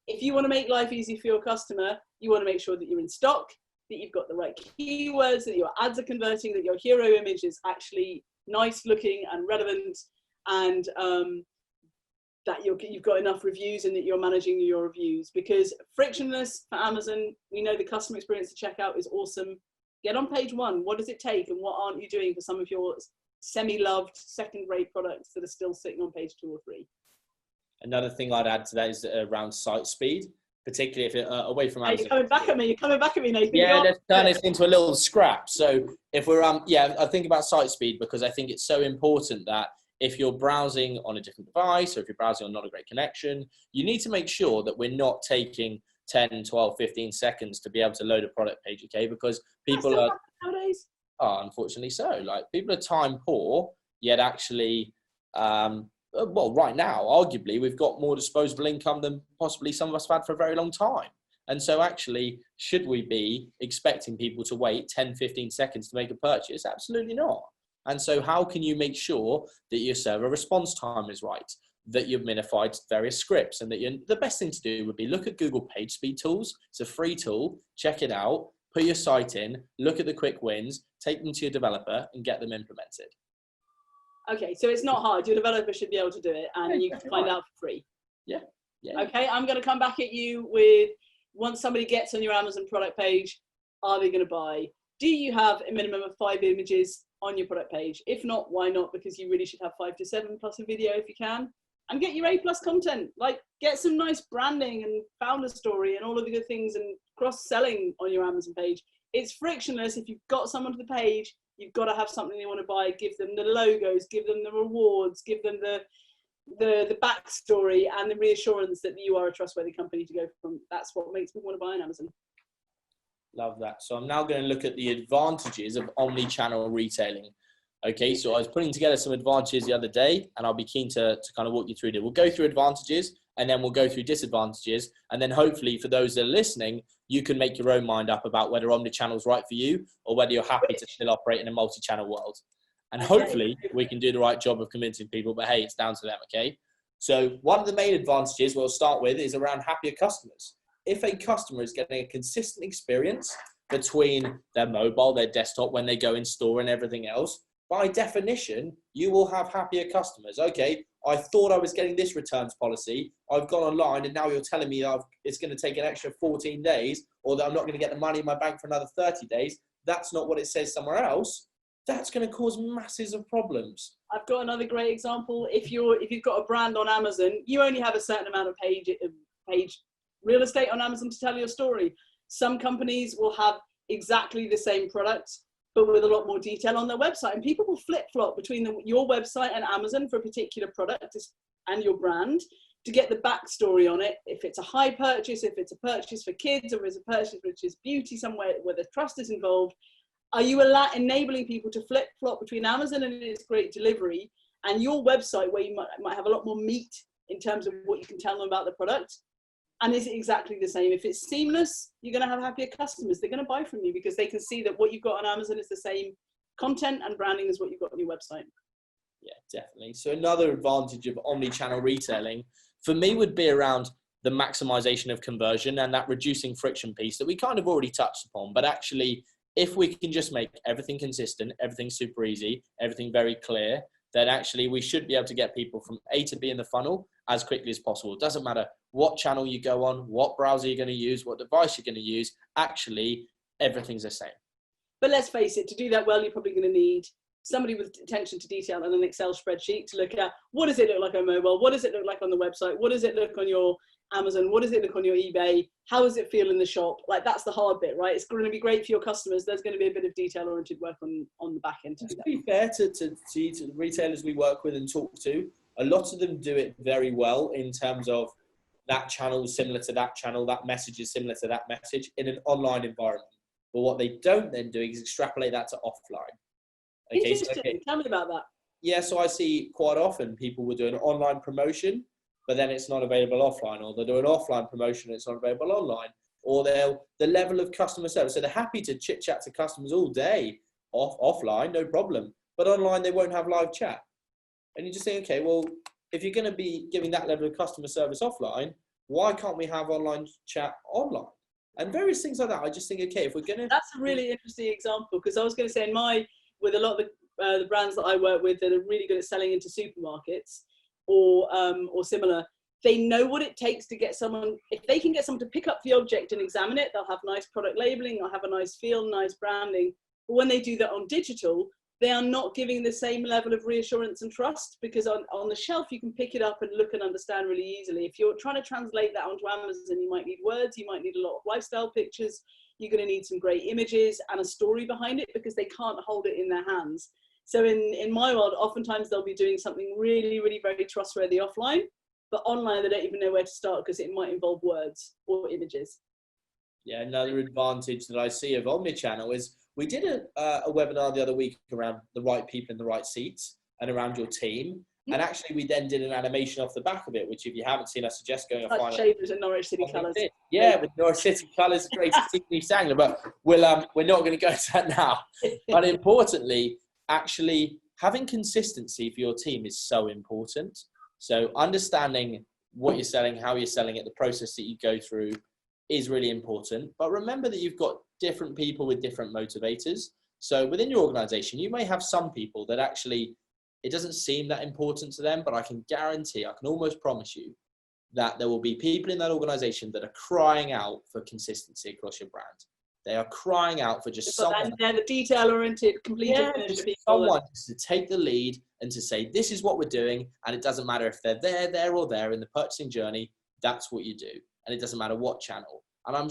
if you want to make life easy for your customer, you want to make sure that you're in stock, that you've got the right keywords, that your ads are converting, that your hero image is actually nice looking and relevant, and that you've got enough reviews and that you're managing your reviews. Because frictionless for Amazon, we know the customer experience to checkout is awesome. Get on page 1. What does it take, and what aren't you doing for some of your semi-loved second-rate products that are still sitting on page 2 or 3? Another thing I'd add to that is around site speed, particularly if away from Amazon. You're coming back at me. You're coming back at me, Nathan. Yeah, let's turn this into a little scrap. So if we're I think about site speed because I think it's so important that if you're browsing on a different device or if you're browsing on not a great connection, you need to make sure that we're not taking 10, 12, 15 seconds to be able to load a product page, okay? Because people are nowadays. Oh, unfortunately so. Like, people are time poor, yet actually, well, right now, arguably, we've got more disposable income than possibly some of us have had for a very long time. And so actually, should we be expecting people to wait 10, 15 seconds to make a purchase? Absolutely not. And so how can you make sure that your server response time is right, that you've minified various scripts, and that the best thing to do would be look at Google Page Speed Tools. It's a free tool. Check it out. Put your site in. Look at the quick wins. Take them to your developer and get them implemented. Okay, so it's not hard. Your developer should be able to do it, and you can find out for free. Yeah. Okay, I'm going to come back at you with, once somebody gets on your Amazon product page, are they going to buy? Do you have a minimum of 5 images on your product page? If not, why not? Because you really should have 5 to 7 plus a video if you can. And get your A+ content, like get some nice branding and founder story and all of the good things and cross-selling on your Amazon page. It's frictionless. If you've got someone to the page, you've got to have something they want to buy. Give them the logos, give them the rewards, give them the backstory and the reassurance that you are a trustworthy company to go from. That's what makes people want to buy on Amazon. Love that. So I'm now going to look at the advantages of omni-channel retailing. Okay, so I was putting together some advantages the other day, and I'll be keen to kind of walk you through it. We'll go through advantages, and then we'll go through disadvantages. And then hopefully for those that are listening, you can make your own mind up about whether omnichannel is right for you or whether you're happy to still operate in a multi-channel world. And hopefully we can do the right job of convincing people, but hey, it's down to them, okay? So one of the main advantages we'll start with is around happier customers. If a customer is getting a consistent experience between their mobile, their desktop, when they go in store and everything else, by definition, you will have happier customers. Okay, I thought I was getting this returns policy. I've gone online and now you're telling me it's going to take an extra 14 days or that I'm not going to get the money in my bank for another 30 days. That's not what it says somewhere else. That's going to cause masses of problems. I've got another great example. If you've got a brand on Amazon, you only have a certain amount of page real estate on Amazon to tell your story. Some companies will have exactly the same product, but with a lot more detail on their website. And people will flip-flop between your website and Amazon for a particular product and your brand to get the backstory on it. If it's a high purchase, if it's a purchase for kids, or if it's a purchase which is beauty somewhere where the trust is involved, are you enabling people to flip-flop between Amazon and its great delivery and your website where you might have a lot more meat in terms of what you can tell them about the product? And is it exactly the same? If it's seamless, you're going to have happier customers. They're going to buy from you because they can see that what you've got on Amazon is the same content and branding as what you've got on your website. Yeah, definitely. So another advantage of omni-channel retailing for me would be around the maximization of conversion and that reducing friction piece that we kind of already touched upon. But actually, if we can just make everything consistent, everything super easy, everything very clear, then actually we should be able to get people from A to B in the funnel as quickly as possible. It doesn't matter what channel you go on, what browser you're going to use, what device you're going to use. Actually, everything's the same. But let's face it, to do that well, you're probably going to need somebody with attention to detail and an Excel spreadsheet to look at what does it look like on mobile? What does it look like on the website? What does it look on your Amazon? What does it look on your eBay? How does it feel in the shop? Like, that's the hard bit, right? It's going to be great for your customers. There's going to be a bit of detail-oriented work on the back end. To be fair to the retailers we work with and talk to, a lot of them do it very well in terms of that channel is similar to that channel, that message is similar to that message in an online environment. But what they don't then do is extrapolate that to offline. Okay, Interesting. Tell me about that. Yeah, so I see quite often people will do an online promotion, but then it's not available offline, or they'll do an offline promotion and it's not available online, or the level of customer service. So they're happy to chit chat to customers all day offline, no problem. But online, they won't have live chat. And you just think, okay, well, if you're going to be giving that level of customer service offline, why can't we have online chat online? And various things like that. I just think, okay, if we're going to... That's a really interesting example, because I was going to say with a lot of the brands that I work with that are really good at selling into supermarkets or similar, they know what it takes to get someone, if they can get someone to pick up the object and examine it, they'll have nice product labeling, they'll have a nice feel, nice branding. But when they do that on digital, they are not giving the same level of reassurance and trust, because on the shelf, you can pick it up and look and understand really easily. If you're trying to translate that onto Amazon, you might need words, you might need a lot of lifestyle pictures, you're going to need some great images and a story behind it, because they can't hold it in their hands. So in my world, oftentimes they'll be doing something really, really very trustworthy offline, but online they don't even know where to start because it might involve words or images. Yeah, another advantage that I see of Omnichannel is we did a webinar the other week around the right people in the right seats and around your team. And actually, we then did an animation off the back of it, which if you haven't seen, I suggest going like offline. Shavers and Norwich City Colours. Yeah, with Norwich City Colours, great East Anglia, but we're not going to go to that now. But importantly, actually having consistency for your team is so important. So understanding what you're selling, how you're selling it, the process that you go through is really important. But remember that you've got different people with different motivators. So within your organization, you may have some people that actually, it doesn't seem that important to them, but I can guarantee, I can almost promise you that there will be people in that organization that are crying out for consistency across your brand. They are crying out for just someone. They're the detail-oriented, completed just someone to take the lead and to say, this is what we're doing. And it doesn't matter if they're there or there in the purchasing journey, that's what you do. And it doesn't matter what channel. And I'm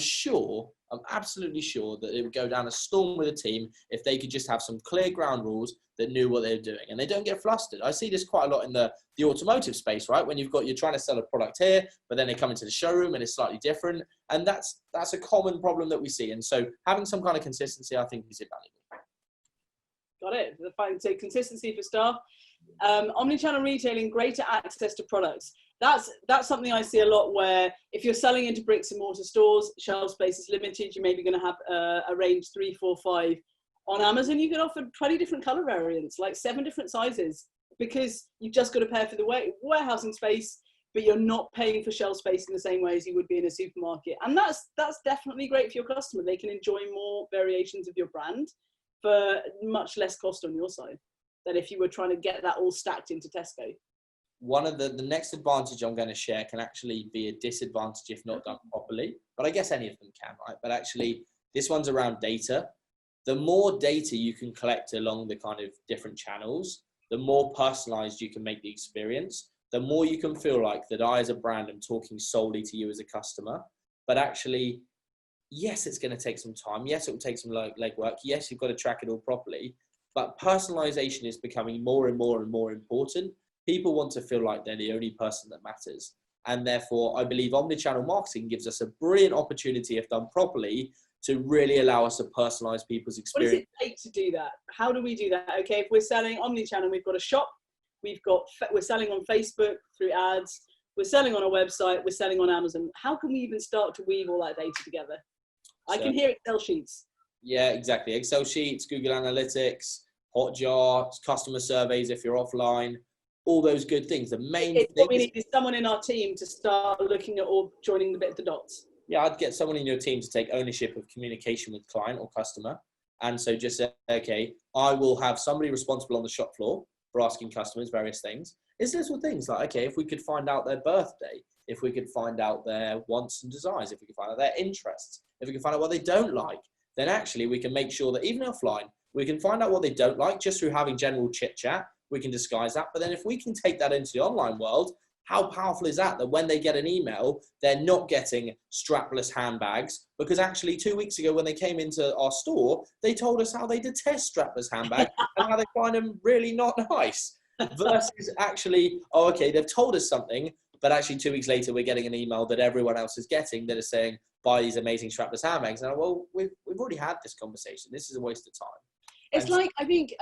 absolutely sure that it would go down a storm with a team if they could just have some clear ground rules that knew what they were doing. And they don't get flustered. I see this quite a lot in the automotive space, right? When you're trying to sell a product here, but then they come into the showroom and it's slightly different. And that's a common problem that we see. And so having some kind of consistency, I think, is invaluable. Got it. So consistency for staff. Omnichannel retailing, greater access to products. That's something I see a lot, where if you're selling into bricks and mortar stores, shelf space is limited. You're maybe going to have a range 3, 4, 5. On Amazon, you can offer 20 different color variants, like 7 different sizes, because you've just got to pay for the warehousing space, but you're not paying for shelf space in the same way as you would be in a supermarket. And that's definitely great for your customer. They can enjoy more variations of your brand for much less cost on your side than if you were trying to get that all stacked into Tesco. One of the next advantage I'm going to share can actually be a disadvantage if not done properly, but I guess any of them can, right? But actually this one's around data. The more data you can collect along the kind of different channels, the more personalized you can make the experience, the more you can feel like that I as a brand am talking solely to you as a customer. But actually, yes, it's going to take some time. Yes, it will take some legwork. Yes, you've got to track it all properly, but personalization is becoming more and more and more important. People want to feel like they're the only person that matters. And therefore, I believe omnichannel marketing gives us a brilliant opportunity, if done properly, to really allow us to personalize people's experience. What does it take to do that? How do we do that? Okay, if we're selling omnichannel, we've got a shop, we're selling on Facebook through ads, we're selling on a website, we're selling on Amazon. How can we even start to weave all that data together? I can hear Excel sheets. Yeah, exactly. Excel sheets, Google Analytics, Hotjar, customer surveys if you're offline, all those good things. The main thing what we need is someone in our team to start looking at or joining the bit of the dots. Yeah, I'd get someone in your team to take ownership of communication with client or customer. And so just say, okay, I will have somebody responsible on the shop floor for asking customers various things. It's little things like, okay, if we could find out their birthday, if we could find out their wants and desires, if we could find out their interests, if we can find out what they don't like, then actually we can make sure that even offline, we can find out what they don't like just through having general chit chat. We can disguise that. But then if we can take that into the online world, how powerful is that when they get an email, they're not getting strapless handbags? Because actually 2 weeks ago when they came into our store, they told us how they detest strapless handbags and how they find them really not nice. Versus actually, oh, okay, they've told us something, but actually 2 weeks later, we're getting an email that everyone else is getting that is saying, buy these amazing strapless handbags. And well, we've already had this conversation. This is a waste of time. It's like, I think,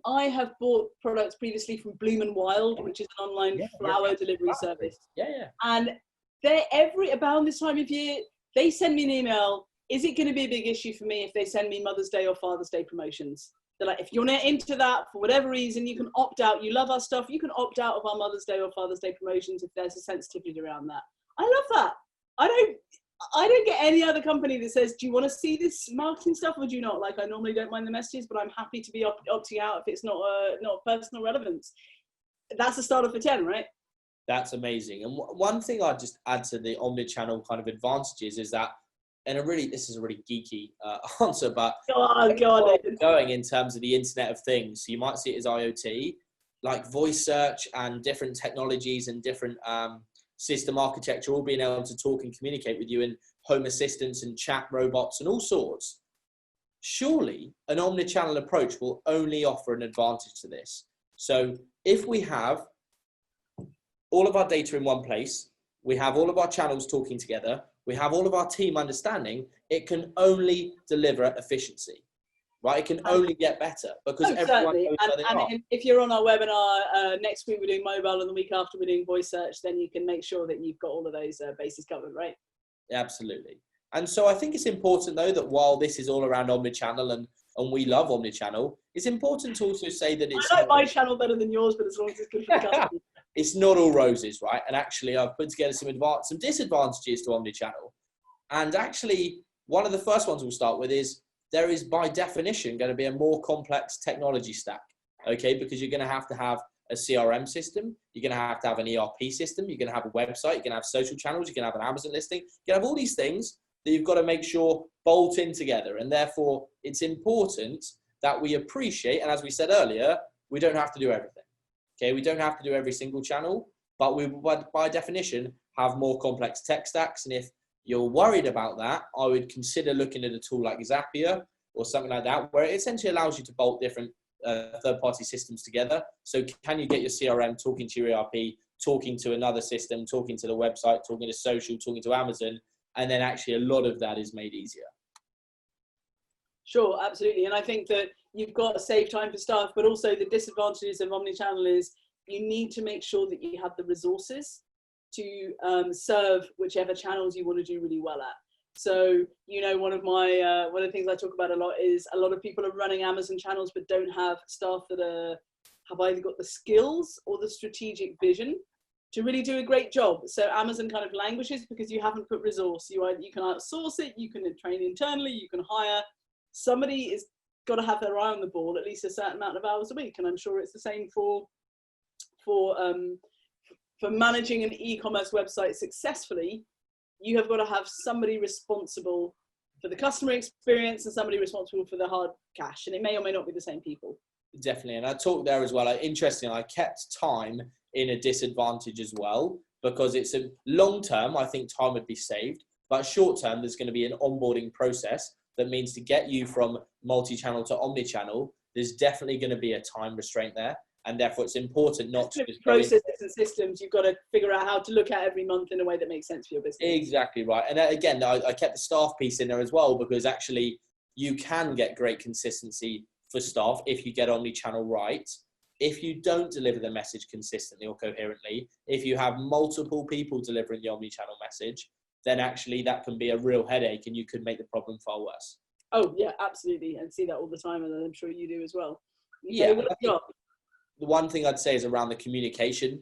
I have bought products previously from Bloom and Wild, which is an online flower delivery service. Yeah. And they're about this time of year, they send me an email. Is it going to be a big issue for me if they send me Mother's Day or Father's Day promotions? They're like, if you're not into that for whatever reason, you can opt out. You love our stuff. You can opt out of our Mother's Day or Father's Day promotions if there's a sensitivity around that. I love that. I don't get any other company that says, do you want to see this marketing stuff or do you not? Like, I normally don't mind the messages, but I'm happy to be opting out if it's not personal relevance. That's a starter for 10, right? That's amazing. And one thing I'd just add to the omnichannel kind of advantages is that, and this is a really geeky answer, but going in terms of the Internet of Things. So you might see it as IoT, like voice search and different technologies and different system architecture, all being able to talk and communicate with you in home assistants and chat robots and all sorts. Surely an omnichannel approach will only offer an advantage to this. So if we have all of our data in one place, we have all of our channels talking together, we have all of our team understanding, it can only deliver efficiency. Right, it can only get better because everyone knows where they are. And if you're on our webinar, next week we're doing mobile and the week after we're doing voice search, then you can make sure that you've got all of those bases covered, right? Absolutely. And so I think it's important though that while this is all around omnichannel and we love omnichannel, it's important to also say that it's... I like my channel better than yours, but as long as it's good for the customer. It's not all roses, right? And actually I've put together some disadvantages to omnichannel. And actually one of the first ones we'll start with is there is by definition going to be a more complex technology stack, okay? Because you're going to have a CRM system, you're going to have an ERP system, you're going to have a website, you're going to have social channels, you're going to have an Amazon listing, you're going to have all these things that you've got to make sure bolt in together. And therefore it's important that we appreciate, and as we said earlier, we don't have to do everything, okay? We don't have to do every single channel, but we by definition have more complex tech stacks. And if you're worried about that, I would consider looking at a tool like Zapier or something like that, where it essentially allows you to bolt different third-party systems together. So can you get your CRM talking to your ERP, talking to another system, talking to the website, talking to social, talking to Amazon, and then actually a lot of that is made easier. Sure, absolutely. And I think that you've got to save time for staff, but also the disadvantages of omnichannel is you need to make sure that you have the resources to serve whichever channels you want to do really well at. So, you know, one of the things I talk about a lot is a lot of people are running Amazon channels, but don't have staff that have either got the skills or the strategic vision to really do a great job. So Amazon kind of languishes because you haven't put resource. You can outsource it, you can train internally, you can hire. Somebody is got to have their eye on the ball at least a certain amount of hours a week, and I'm sure it's the same for managing an e-commerce website successfully. You have got to have somebody responsible for the customer experience and somebody responsible for the hard cash, and it may or may not be the same people. Definitely, and I talked there as well. Interestingly, I kept time in a disadvantage as well, because it's a long term, I think time would be saved, but short term, there's going to be an onboarding process that means to get you from multi-channel to omni-channel, there's definitely going to be a time restraint there. And therefore it's important not to just processes and systems you've got to figure out how to look at every month in a way that makes sense for your business. Exactly right. And again, I kept the staff piece in there as well, because actually you can get great consistency for staff if you get omni-channel right. If you don't deliver the message consistently or coherently, if you have multiple people delivering the omni-channel message, then actually that can be a real headache and you could make the problem far worse. Oh yeah, absolutely. And see that all the time, and I'm sure you do as well. Yeah. The one thing I'd say is around the communication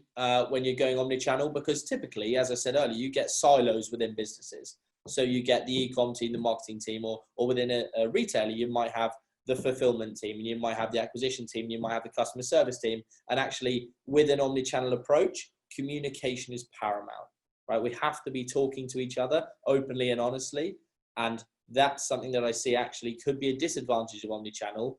when you're going omni-channel, because typically, as I said earlier, you get silos within businesses. So you get the e-com team, the marketing team, or within a retailer, you might have the fulfillment team, and you might have the acquisition team, you might have the customer service team. And actually with an omni-channel approach, communication is paramount, right? We have to be talking to each other openly and honestly. And that's something that I see actually could be a disadvantage of omni-channel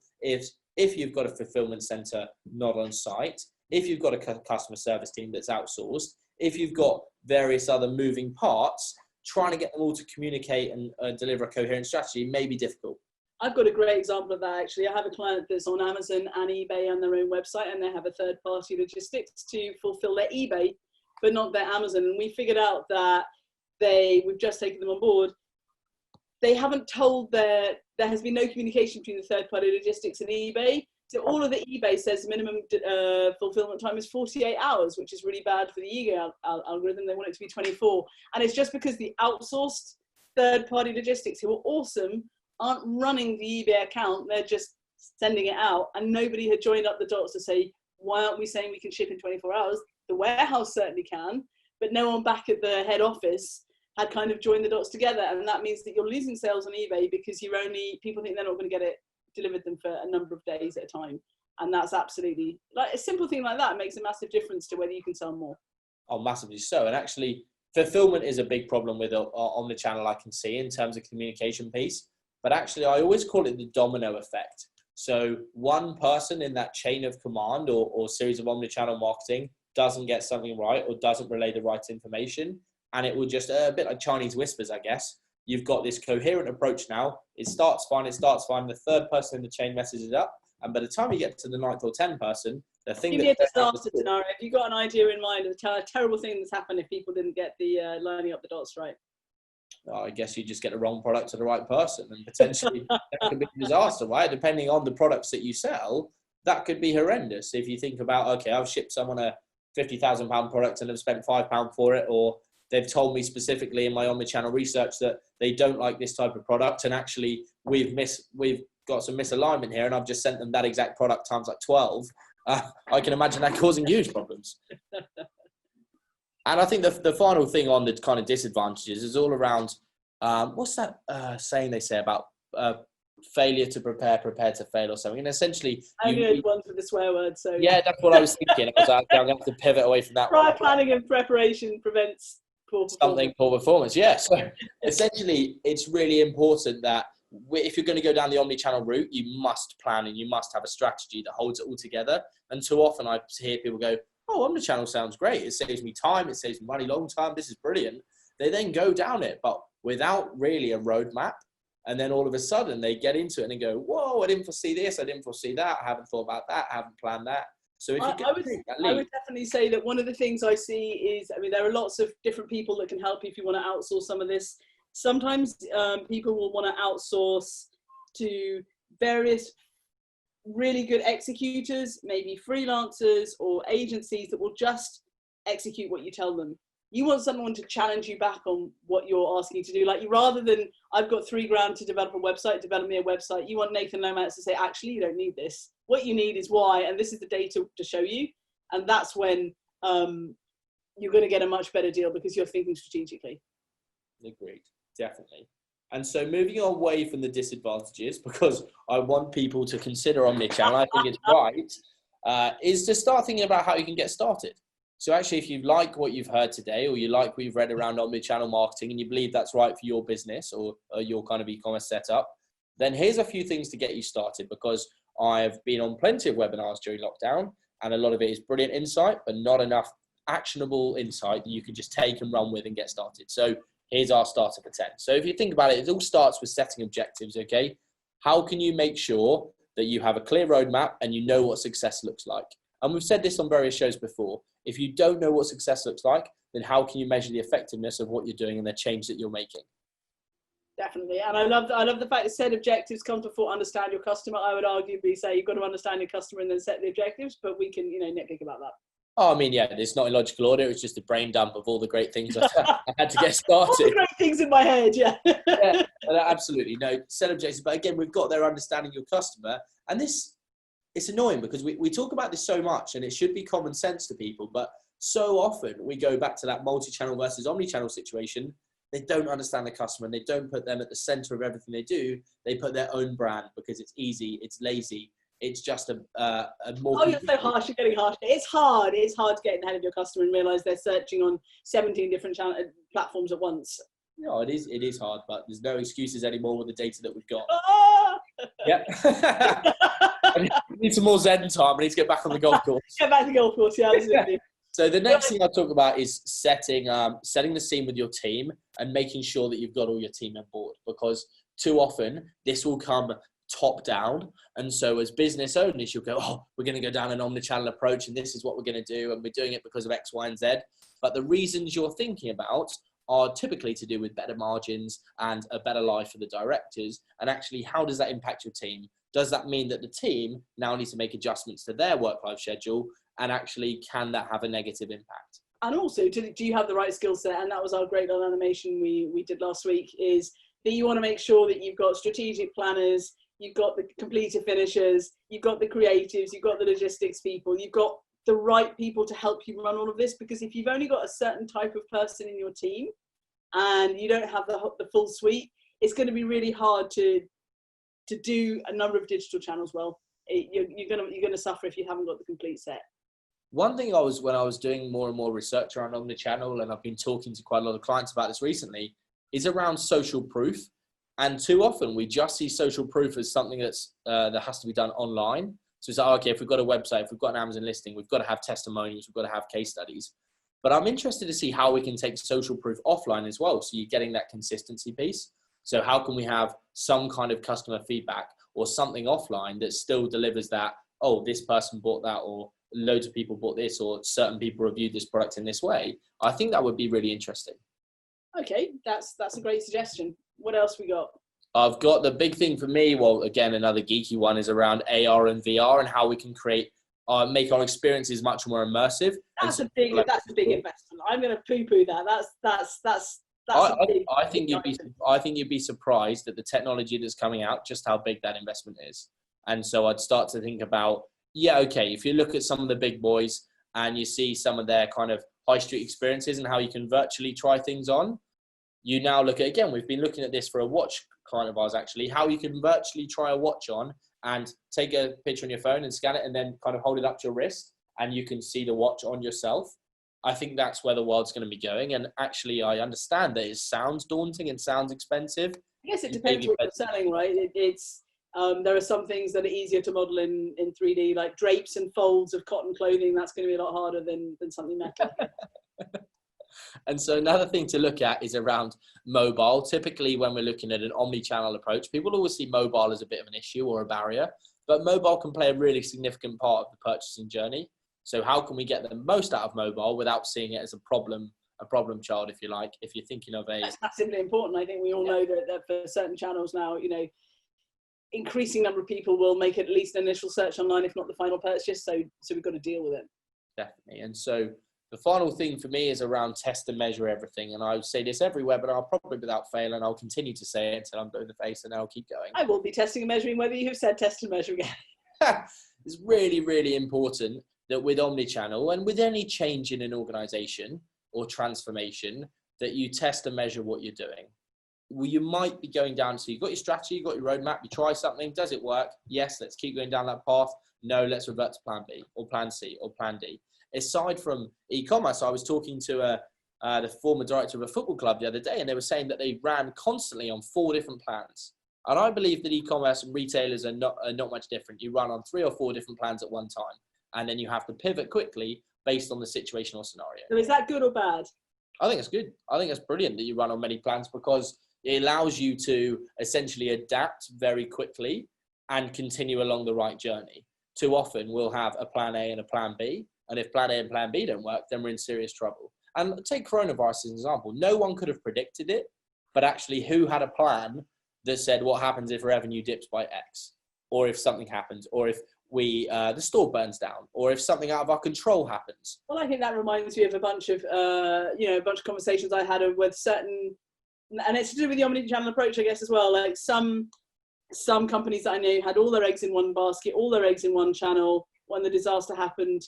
if you've got a fulfillment center not on site, if you've got a customer service team that's outsourced, if you've got various other moving parts, trying to get them all to communicate and deliver a coherent strategy may be difficult. I've got a great example of that actually. I have a client that's on Amazon and eBay on their own website, and they have a third-party logistics to fulfill their eBay, but not their Amazon. And we figured out that we've just taken them on board. They haven't told there has been no communication between the third-party logistics and eBay. So all of the eBay says minimum fulfillment time is 48 hours, which is really bad for the eBay algorithm. They want it to be 24. And it's just because the outsourced third-party logistics, who are awesome, aren't running the eBay account. They're just sending it out. And nobody had joined up the dots to say, why aren't we saying we can ship in 24 hours? The warehouse certainly can, but no one back at the head office had kind of joined the dots together. And that means that you're losing sales on eBay because people think they're not going to get it delivered them for a number of days at a time. And that's absolutely, like, a simple thing like that makes a massive difference to whether you can sell more. Oh, massively so. And actually fulfillment is a big problem with omnichannel, I can see, in terms of communication piece. But actually I always call it the domino effect. So one person in that chain of command or series of omnichannel marketing doesn't get something right or doesn't relay the right information. And it will just, a bit like Chinese whispers, I guess. You've got this coherent approach now. It starts fine. The third person in the chain messes it up. And by the time you get to the 9th or 10th person, the thing Give me a disaster scenario. Have you got an idea in mind of a terrible thing that's happened if people didn't get the lining up the dots right? I guess you just get the wrong product to the right person, and potentially that could be a disaster, right? Depending on the products that you sell, that could be horrendous. If you think about, okay, I've shipped someone a £50,000 product and have spent £5 for it, or they've told me specifically in my omnichannel research that they don't like this type of product, and actually we've got some misalignment here, and I've just sent them that exact product times like 12. I can imagine that causing huge problems. And I think the final thing on the kind of disadvantages is all around, what's that saying they say about failure to prepare, prepared to fail or something? And essentially... I only had one for the swear word, so... Yeah, that's what I was thinking. I was like, I'm going to have to pivot away from that Prior one. planning and preparation prevents poor performance. Something poor performance, yeah. So essentially, it's really important that if you're going to go down the omnichannel route, you must plan and you must have a strategy that holds it all together. And too often I hear people go, oh, omnichannel sounds great. It saves me time. It saves me money long term. This is brilliant. They then go down it, but without really a roadmap. And then all of a sudden they get into it and they go, whoa, I didn't foresee this. I didn't foresee that. I haven't thought about that. I haven't planned that. So if you I would definitely say that one of the things I see is, I mean, there are lots of different people that can help you if you want to outsource some of this. Sometimes people will want to outsource to various really good executors, maybe freelancers or agencies that will just execute what you tell them. You want someone to challenge you back on what you're asking to do. Like, you, rather than, I've got $3,000 to develop a website, develop me a website, you want Nathan Lomax to say, actually, you don't need this. What you need is Y, and this is the data to show you. And that's when you're going to get a much better deal, because you're thinking strategically. Agreed, definitely. And so moving away from the disadvantages, because I want people to consider omnichannel, I think it's right, is to start thinking about how you can get started. So actually, if you like what you've heard today, or you like what you've read around omnichannel marketing, and you believe that's right for your business or your kind of e-commerce setup, then here's a few things to get you started, because I've been on plenty of webinars during lockdown, and a lot of it is brilliant insight, but not enough actionable insight that you can just take and run with and get started. So here's our starter for 10. So if you think about it, it all starts with setting objectives, okay? How can you make sure that you have a clear roadmap and you know what success looks like? And we've said this on various shows before. If you don't know what success looks like, then how can you measure the effectiveness of what you're doing and the change that you're making? Definitely. And I love the fact that set objectives come before understand your customer. I would arguably say you've got to understand your customer and then set the objectives, but we can, nitpick about that. Oh, I mean, yeah, it's not in logical order. It's just a brain dump of all the great things I had to get started. All the great things in my head, yeah. Yeah, absolutely. No, set objectives. But again, we've got there understanding your customer. And this, it's annoying because we talk about this so much, and it should be common sense to people. But so often we go back to that multi-channel versus omni-channel situation. They don't understand the customer, and they don't put them at the center of everything they do. They put their own brand because it's easy, it's lazy. It's just a more... Oh, you're so harsh. You're getting harsh. It's hard. It's hard to get ahead of your customer and realise they're searching on 17 different platforms at once. No, it is hard, but there's no excuses anymore with the data that we've got. Ah! Yep. I need some more Zen time. I need to get back on the golf course. Get back to the golf course, yeah, absolutely. So the next thing I'll talk about is setting the scene with your team and making sure that you've got all your team on board, because too often this will come top down. And so as business owners, you'll go, oh, we're going to go down an omnichannel approach and this is what we're going to do. And we're doing it because of X, Y, and Z. But the reasons you're thinking about are typically to do with better margins and a better life for the directors. And actually, how does that impact your team? Does that mean that the team now needs to make adjustments to their work-life schedule? And actually, can that have a negative impact? And also, do you have the right skill set? And that was our great little animation we did last week, is that you want to make sure that you've got strategic planners, you've got the completer finishers, you've got the creatives, you've got the logistics people, you've got the right people to help you run all of this. Because if you've only got a certain type of person in your team and you don't have the full suite, it's going to be really hard to do a number of digital channels well. You're going to suffer if you haven't got the complete set. One thing when I was doing more and more research around Omnichannel, and I've been talking to quite a lot of clients about this recently, is around social proof. And too often we just see social proof as something that has to be done online. So it's like, okay, if we've got a website, if we've got an Amazon listing, we've got to have testimonials, we've got to have case studies. But I'm interested to see how we can take social proof offline as well. So you're getting that consistency piece. So how can we have some kind of customer feedback or something offline that still delivers that, oh, this person bought that, or loads of people bought this, or certain people reviewed this product in this way? I think that would be really interesting. Okay, that's a great suggestion. What else we got? I've got the big thing for me, well, again, another geeky one, is around AR and VR and how we can make our experiences much more immersive. That's a big investment. I'm going to poo-poo that. I think you'd be surprised at the technology that's coming out, just how big that investment is. And so I'd start to think about, yeah, okay, if you look at some of the big boys and you see some of their kind of high street experiences and how you can virtually try things on, you now look at, again, we've been looking at this for a watch client of ours actually, how you can virtually try a watch on and take a picture on your phone and scan it and then kind of hold it up to your wrist and you can see the watch on yourself. I think that's where the world's going to be going. And actually, I understand that it sounds daunting and sounds expensive. I guess it depends what you're selling, right? There are some things that are easier to model in 3D, like drapes and folds of cotton clothing. That's going to be a lot harder than something metal. And so another thing to look at is around mobile. Typically, when we're looking at an omni-channel approach, people always see mobile as a bit of an issue or a barrier, but mobile can play a really significant part of the purchasing journey. So how can we get the most out of mobile without seeing it as a problem child, if you like, if you're thinking of That's massively important. I think we all know that for certain channels now, increasing number of people will make at least an initial search online, if not the final purchase. So we've got to deal with it. Definitely. And so the final thing for me is around test and measure everything. And I would say this every webinar, probably without fail, and I'll continue to say it until I'm blue in the face, and then I'll keep going. I will be testing and measuring whether you have said test and measure again. It's really, really important that with Omnichannel and with any change in an organization or transformation, that you test and measure what you're doing. Well, you might be going down, so you've got your strategy, you've got your roadmap, you try something, does it work? Yes, let's keep going down that path. No, let's revert to plan B or plan C or plan D. Aside from e-commerce, I was talking to the former director of a football club the other day, and they were saying that they ran constantly on 4 different plans. And I believe that e-commerce and retailers are not much different. You run on 3 or 4 different plans at one time, and then you have to pivot quickly based on the situational scenario. So is that good or bad? I think it's good. I think it's brilliant that you run on many plans, because it allows you to essentially adapt very quickly and continue along the right journey. Too often we'll have a plan A and a plan B, and if plan A and plan B don't work, then we're in serious trouble. And take coronavirus as an example. No one could have predicted it, but actually who had a plan that said what happens if revenue dips by X, or if something happens, or if the store burns down, or if something out of our control happens. Well, I think that reminds me of a bunch of conversations I had with certain, and it's to do with the omnichannel approach, I guess, as well. Like some companies that I know had all their eggs in one basket, all their eggs in one channel. When the disaster happened,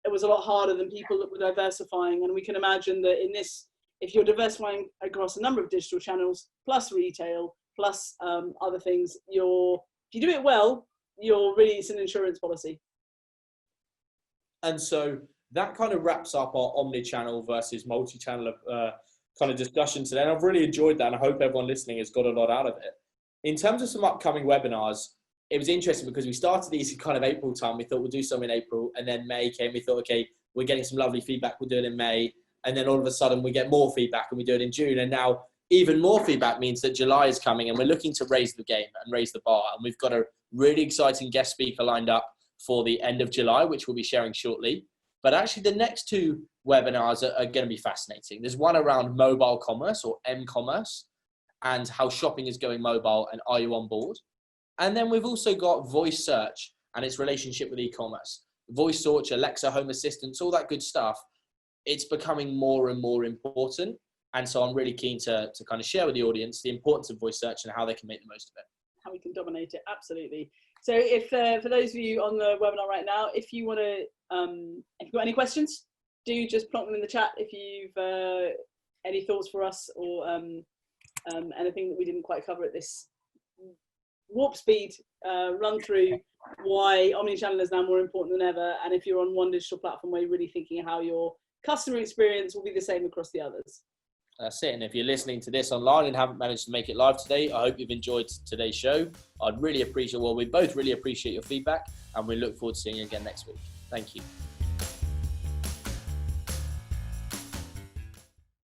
it was a lot harder than people that were diversifying. And we can imagine that in this, if you're diversifying across a number of digital channels, plus retail, plus other things, if you do it well, it's an insurance policy. And so that kind of wraps up our omnichannel versus multi-channel kind of discussion today. And I've really enjoyed that, and I hope everyone listening has got a lot out of it. In terms of some upcoming webinars, it was interesting because we started these in kind of April time. We thought we'll do some in April, and then May came. We thought, okay, we're getting some lovely feedback, we'll do it in May. And then all of a sudden we get more feedback and we do it in June. And now even more feedback means that July is coming, and we're looking to raise the game and raise the bar. And we've got a really exciting guest speaker lined up for the end of July, which we'll be sharing shortly. But actually the next 2 webinars are going to be fascinating. There's one around mobile commerce or m-commerce and how shopping is going mobile, and are you on board? And then we've also got voice search and its relationship with e-commerce. Voice search, Alexa, Home Assistants, all that good stuff. It's becoming more and more important. And so I'm really keen to kind of share with the audience the importance of voice search and how they can make the most of it. How we can dominate it, absolutely. So if for those of you on the webinar right now, if you want to, if you've got any questions, do just plonk them in the chat. If you've any thoughts for us, or anything that we didn't quite cover at this warp speed run through why omnichannel is now more important than ever. And if you're on one digital platform where you're really thinking how your customer experience will be the same across the others. That's it. And if you're listening to this online and haven't managed to make it live today, I hope you've enjoyed today's show. I'd really appreciate, we both really appreciate your feedback, and we look forward to seeing you again next week. Thank you.